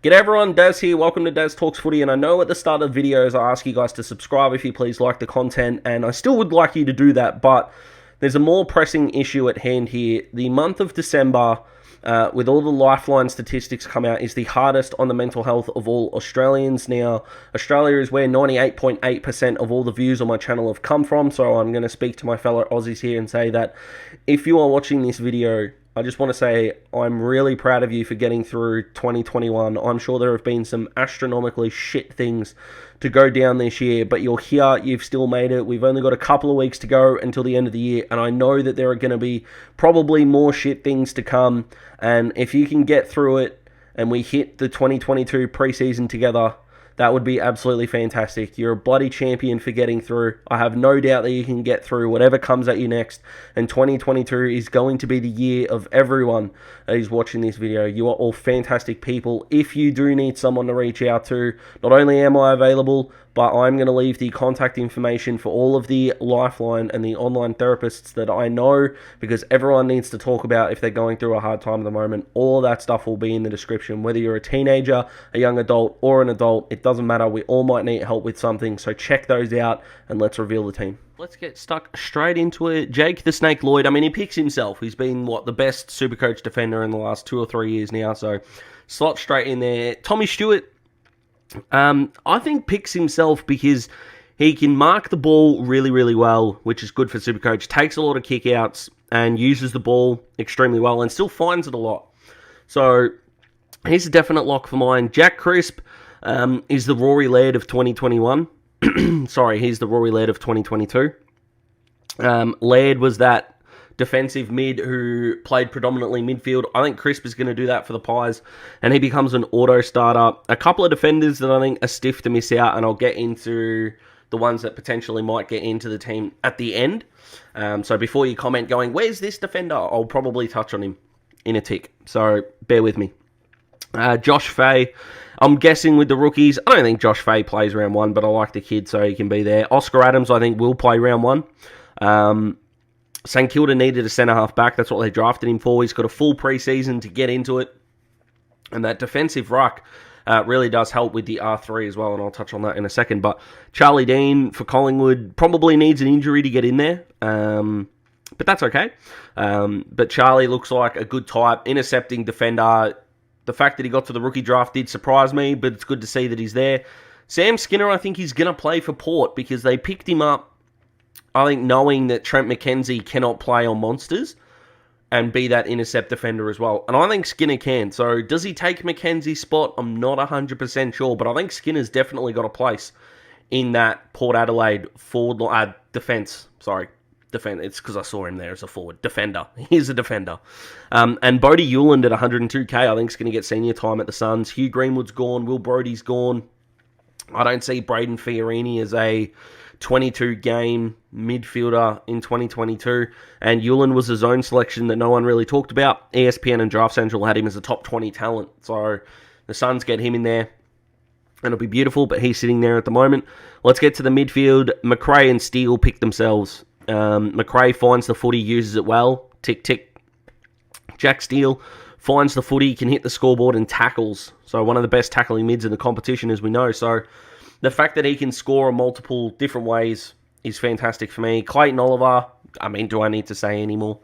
G'day everyone, Daz here, welcome to Daz Talks Footy, and I know at the start of videos I ask you guys to subscribe if you please like the content, and I still would like you to do that, but there's a more pressing issue at hand here. The month of December, with all the LifeLine statistics come out, is the hardest on the mental health of all Australians. Now, Australia is where 98.8% of all the views on my channel have come from, so I'm going to speak to my fellow Aussies here and say that if you are watching this video, I just want to say I'm really proud of you for getting through 2021. I'm sure there have been some astronomically shit things to go down this year, but you're here, you've still made it. We've only got a couple of weeks to go until the end of the year, and I know that there are going to be probably more shit things to come, and if you can get through it and we hit the 2022 preseason together, that would be absolutely fantastic. You're a bloody champion for getting through. I have no doubt that you can get through whatever comes at you next. And 2022 is going to be the year of everyone that is watching this video. You are all fantastic people. If you do need someone to reach out to, not only am I available, but I'm going to leave the contact information for all of the LifeLine and the online therapists that I know, because everyone needs to talk about if they're going through a hard time at the moment. All that stuff will be in the description. Whether you're a teenager, a young adult, or an adult, it doesn't matter. We all might need help with something, so check those out and let's reveal the team. Let's get stuck straight into it. Jake the Snake Lloyd, I mean, he picks himself. He's been, the best SuperCoach defender in the last 2 or 3 years now, so slot straight in there. Tommy Stewart, I think picks himself because he can mark the ball really, really well, which is good for SuperCoach. Takes a lot of kickouts and uses the ball extremely well and still finds it a lot. So he's a definite lock for mine. Jack Crisp is the Rory Laird of 2021. Sorry, he's the Rory Laird of 2022. Laird was that defensive mid who played predominantly midfield. I think Crisp is going to do that for the Pies, and he becomes an auto starter. A couple of defenders that I think are stiff to miss out, and I'll get into the ones that potentially might get into the team at the end. So before you comment going, where's this defender? I'll probably touch on him in a tick, so bear with me. Josh Fay, I'm guessing with the rookies. I don't think Josh Fay plays round 1, but I like the kid, so he can be there. Oscar Adams, I think, will play round 1. St Kilda needed a centre-half back. That's what they drafted him for. He's got a full preseason to get into it. And that defensive ruck really does help with the R3 as well, and I'll touch on that in a second. But Charlie Dean for Collingwood probably needs an injury to get in there. But that's okay. But Charlie looks like a good type, intercepting defender. The fact that he got to the rookie draft did surprise me, but it's good to see that he's there. Sam Skinner, I think he's going to play for Port because they picked him up, I think, knowing that Trent McKenzie cannot play on monsters and be that intercept defender as well. And I think Skinner can. So does he take McKenzie's spot? I'm not 100% sure, but I think Skinner's definitely got a place in that Port Adelaide forward defense. Sorry. Defender. It's because I saw him there as a forward. Defender. He's a defender. And Bodie Hewland at 102k, I think, is going to get senior time at the Suns. Hugh Greenwood's gone. Will Brodie's gone. I don't see Braden Fiorini as a 22-game midfielder in 2022. And Hewland was a zone selection that no one really talked about. ESPN and Draft Central had him as a top 20 talent. So the Suns get him in there. And it'll be beautiful, but he's sitting there at the moment. Let's get to the midfield. McRae and Steele pick themselves. McRae finds the footy, uses it well. Tick, tick. Jack Steele finds the footy, can hit the scoreboard and tackles. So one of the best tackling mids in the competition, as we know. So the fact that he can score in multiple different ways is fantastic for me. Clayton Oliver, I mean, do I need to say any more?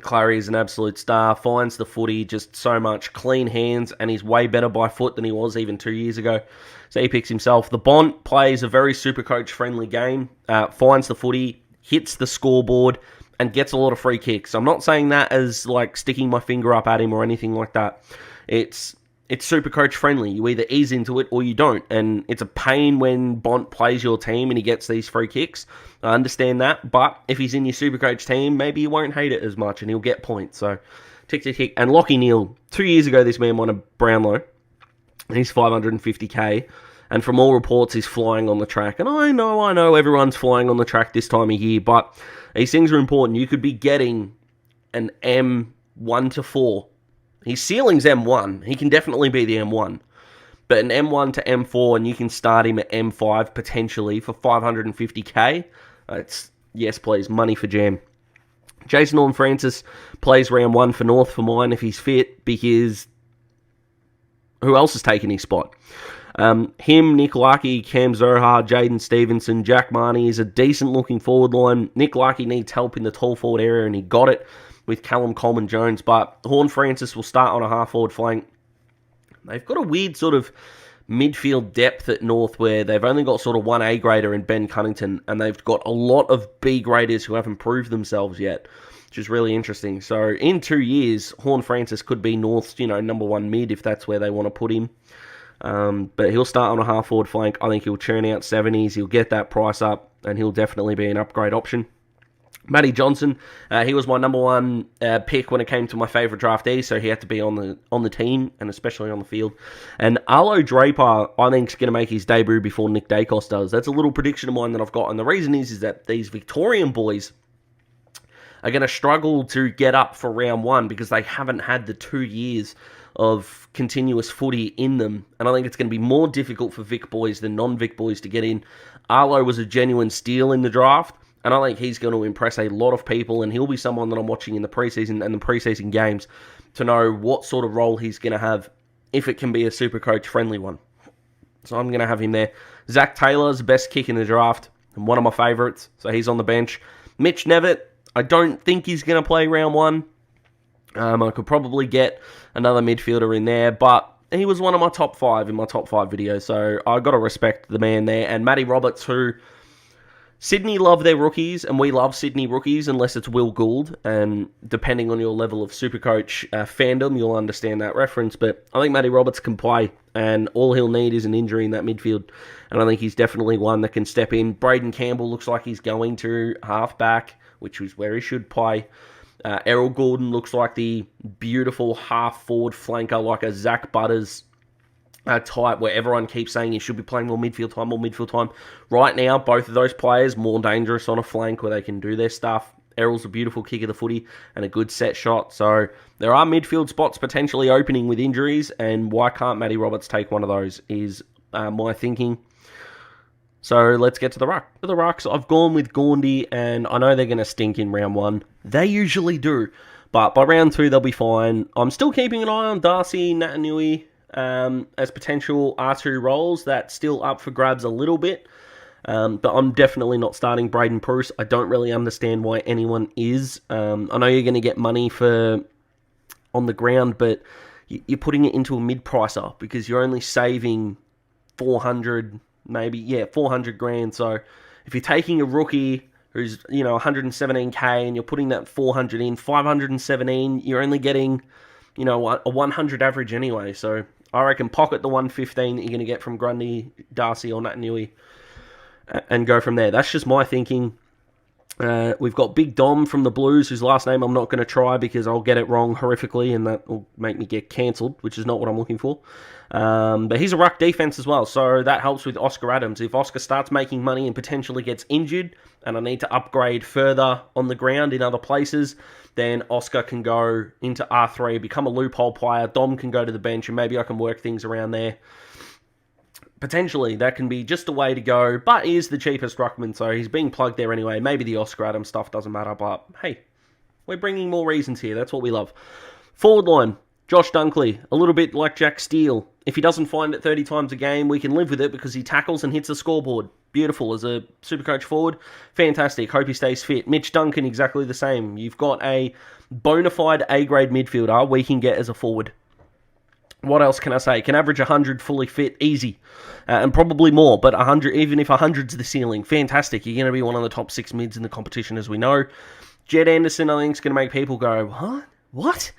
Clary is an absolute star, finds the footy, just so much clean hands, and he's way better by foot than he was even 2 years ago. So he picks himself. The Bont plays a very SuperCoach friendly game, finds the footy, hits the scoreboard, and gets a lot of free kicks. I'm not saying that as like sticking my finger up at him or anything like that. It's SuperCoach friendly. You either ease into it or you don't. And it's a pain when Bont plays your team and he gets these free kicks. I understand that. But if he's in your SuperCoach team, maybe you won't hate it as much and he'll get points. So, tick, tick, tick. And Lachie Neale, 2 years ago, this man won a Brownlow. And he's 550k. And from all reports, he's flying on the track. And I know everyone's flying on the track this time of year. But these things are important. You could be getting an M1 to 4. His ceiling's M1. He can definitely be the M1. But an M1 to M4, and you can start him at M5 potentially for 550k. It's, yes, please, money for Jam. Jason Horne-Francis plays round 1 for North for mine if he's fit, because who else has taken his spot? Him, Nick Lucky, Cam Zohar, Jaden Stevenson, Jack Marnie is a decent-looking forward line. Nick Lucky needs help in the tall forward area, and he got it with Callum Coleman-Jones. But Horn Francis will start on a half-forward flank. They've got a weird sort of midfield depth at North where they've only got sort of one A-grader in Ben Cunnington, and they've got a lot of B-graders who haven't proved themselves yet, which is really interesting. So in 2 years, Horn Francis could be North's, number one mid if that's where they want to put him. But he'll start on a half-forward flank. I think he'll churn out 70s. He'll get that price up, and he'll definitely be an upgrade option. Matty Johnson, he was my number one pick when it came to my favourite draftee, so he had to be on the team, and especially on the field. And Arlo Draper, I think, is going to make his debut before Nick Dacos does. That's a little prediction of mine that I've got, and the reason is that these Victorian boys are going to struggle to get up for round one because they haven't had the 2 years of continuous footy in them, and I think it's going to be more difficult for Vic boys than non-Vic boys to get in. Arlo was a genuine steal in the draft, and I think he's going to impress a lot of people, and he'll be someone that I'm watching in the preseason and the preseason games to know what sort of role he's going to have, if it can be a SuperCoach friendly one. So I'm going to have him there. Zach Taylor's the best kick in the draft, and one of my favourites, so he's on the bench. Mitch Nevitt, I don't think he's going to play round one. I could probably get another midfielder in there, but he was one of my top 5 in my top 5 videos, so I got to respect the man there. And Matty Roberts, who Sydney love their rookies, and we love Sydney rookies unless it's Will Gould, and depending on your level of SuperCoach fandom, you'll understand that reference, but I think Matty Roberts can play, and all he'll need is an injury in that midfield, and I think he's definitely one that can step in. Braden Campbell looks like he's going to halfback, which is where he should play. Errol Gordon looks like the beautiful half-forward flanker, like a Zach Butters type, where everyone keeps saying he should be playing more midfield time. Right now, both of those players more dangerous on a flank where they can do their stuff. Errol's a beautiful kick of the footy and a good set shot. So there are midfield spots potentially opening with injuries, and why can't Matty Roberts take one of those is my thinking. So let's get to the ruck. For the rucks, I've gone with Gaundy, and I know they're going to stink in round one. They usually do, but by round 2, they'll be fine. I'm still keeping an eye on Darcy Natanui as potential R2 roles. That's still up for grabs a little bit, but I'm definitely not starting Braden Bruce. I don't really understand why anyone is. I know you're going to get money for on the ground, but you're putting it into a mid-pricer because you're only saving 400 grand. So if you're taking a rookie who's 117k and you're putting that 400 in, 517, you're only getting a 100 average anyway. So I reckon pocket the 115 that you're going to get from Grundy, Darcy, or Natanui, and go from there. That's just my thinking. We've got Big Dom from the Blues, whose last name I'm not going to try because I'll get it wrong horrifically, and that will make me get cancelled, which is not what I'm looking for. But he's a ruck defense as well, so that helps with Oscar Adams. If Oscar starts making money and potentially gets injured, and I need to upgrade further on the ground in other places, then Oscar can go into R3, become a loophole player. Dom can go to the bench, and maybe I can work things around there. Potentially, that can be just a way to go, but he is the cheapest ruckman, so he's being plugged there anyway. Maybe the Oscar Adams stuff doesn't matter, but hey, we're bringing more reasons here. That's what we love. Forward line, Josh Dunkley, a little bit like Jack Steele. If he doesn't find it 30 times a game, we can live with it because he tackles and hits the scoreboard. Beautiful as a SuperCoach forward. Fantastic. Hope he stays fit. Mitch Duncan, exactly the same. You've got a bona fide A-grade midfielder we can get as a forward. What else can I say? Can average 100 fully fit, easy. And probably more, but 100, even if 100's the ceiling, fantastic. You're going to be one of the top 6 mids in the competition, as we know. Jed Anderson, I think, is going to make people go, huh? What?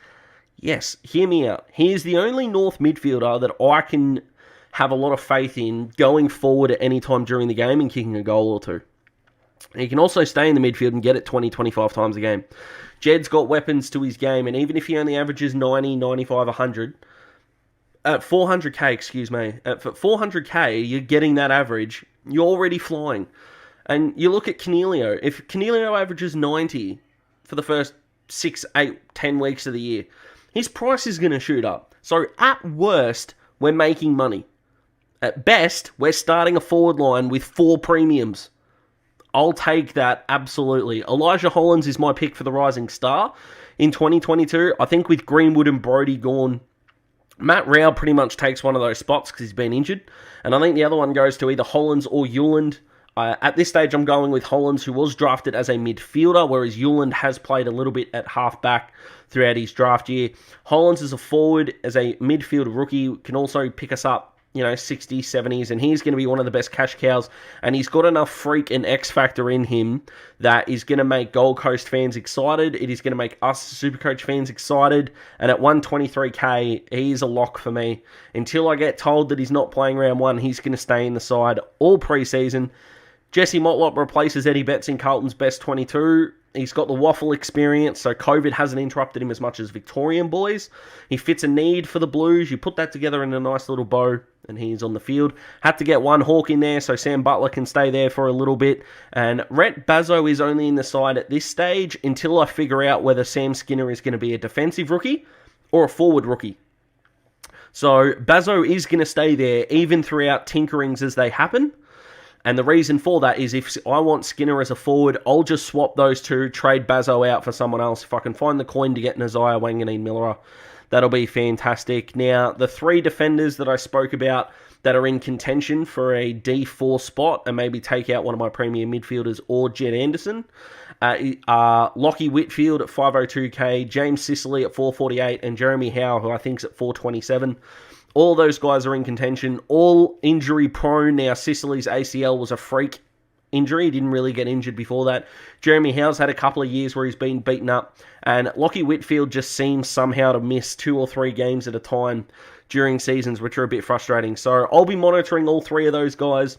Yes, hear me out. He is the only North midfielder that I can have a lot of faith in going forward at any time during the game and kicking a goal or two. He can also stay in the midfield and get it 20, 25 times a game. Jed's got weapons to his game, and even if he only averages 90, 95, 100... At 400k, at 400k, you're getting that average. You're already flying. And you look at Cornelio. If Cornelio averages 90 for the first 6, 8, 10 weeks of the year, his price is going to shoot up. So at worst, we're making money. At best, we're starting a forward line with 4 premiums. I'll take that, absolutely. Elijah Hollins is my pick for the Rising Star in 2022. I think with Greenwood and Brody gone, Matt Rao pretty much takes one of those spots because he's been injured. And I think the other one goes to either Hollands or Hewland. At this stage, I'm going with Hollands, who was drafted as a midfielder, whereas Hewland has played a little bit at halfback throughout his draft year. Hollands as a forward, as a midfield rookie, can also pick us up, 60s, 70s, and he's going to be one of the best cash cows, and he's got enough freak and X factor in him that is going to make Gold Coast fans excited. It is going to make us SuperCoach fans excited, and at 123k, he's a lock for me. Until I get told that he's not playing round one, he's going to stay in the side all preseason. Jesse Motlop replaces Eddie Betts in Carlton's best 22. He's got the waffle experience, so COVID hasn't interrupted him as much as Victorian boys. He fits a need for the Blues. You put that together in a nice little bow, and he's on the field. Had to get one Hawk in there, so Sam Butler can stay there for a little bit. And Rhett Bazzo is only in the side at this stage until I figure out whether Sam Skinner is going to be a defensive rookie or a forward rookie. So Bazzo is going to stay there even throughout tinkerings as they happen. And the reason for that is if I want Skinner as a forward, I'll just swap those two, trade Bazzo out for someone else. If I can find the coin to get Nazaya Wanganeen-Miller, that'll be fantastic. Now, the three defenders that I spoke about that are in contention for a D4 spot and maybe take out one of my premier midfielders or Jed Anderson are Lockie Whitfield at 502k, James Sicily at 448, and Jeremy Howe, who I think is at 427. All those guys are in contention, all injury prone. Now, Sicily's ACL was a freak injury. He didn't really get injured before that. Jeremy Howe's had a couple of years where he's been beaten up. And Lockie Whitfield just seems somehow to miss 2 or 3 games at a time during seasons, which are a bit frustrating. So I'll be monitoring all 3 of those guys.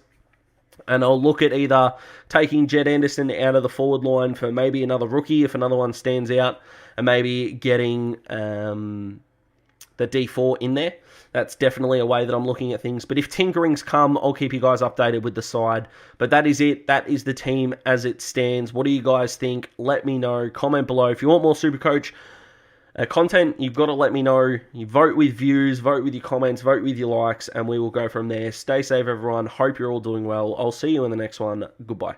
And I'll look at either taking Jed Anderson out of the forward line for maybe another rookie if another one stands out. And maybe getting the D4 in there. That's definitely a way that I'm looking at things. But if tinkerings come, I'll keep you guys updated with the side. But that is it. That is the team as it stands. What do you guys think? Let me know. Comment below. If you want more SuperCoach content, you've got to let me know. You vote with views, vote with your comments, vote with your likes, and we will go from there. Stay safe, everyone. Hope you're all doing well. I'll see you in the next one. Goodbye.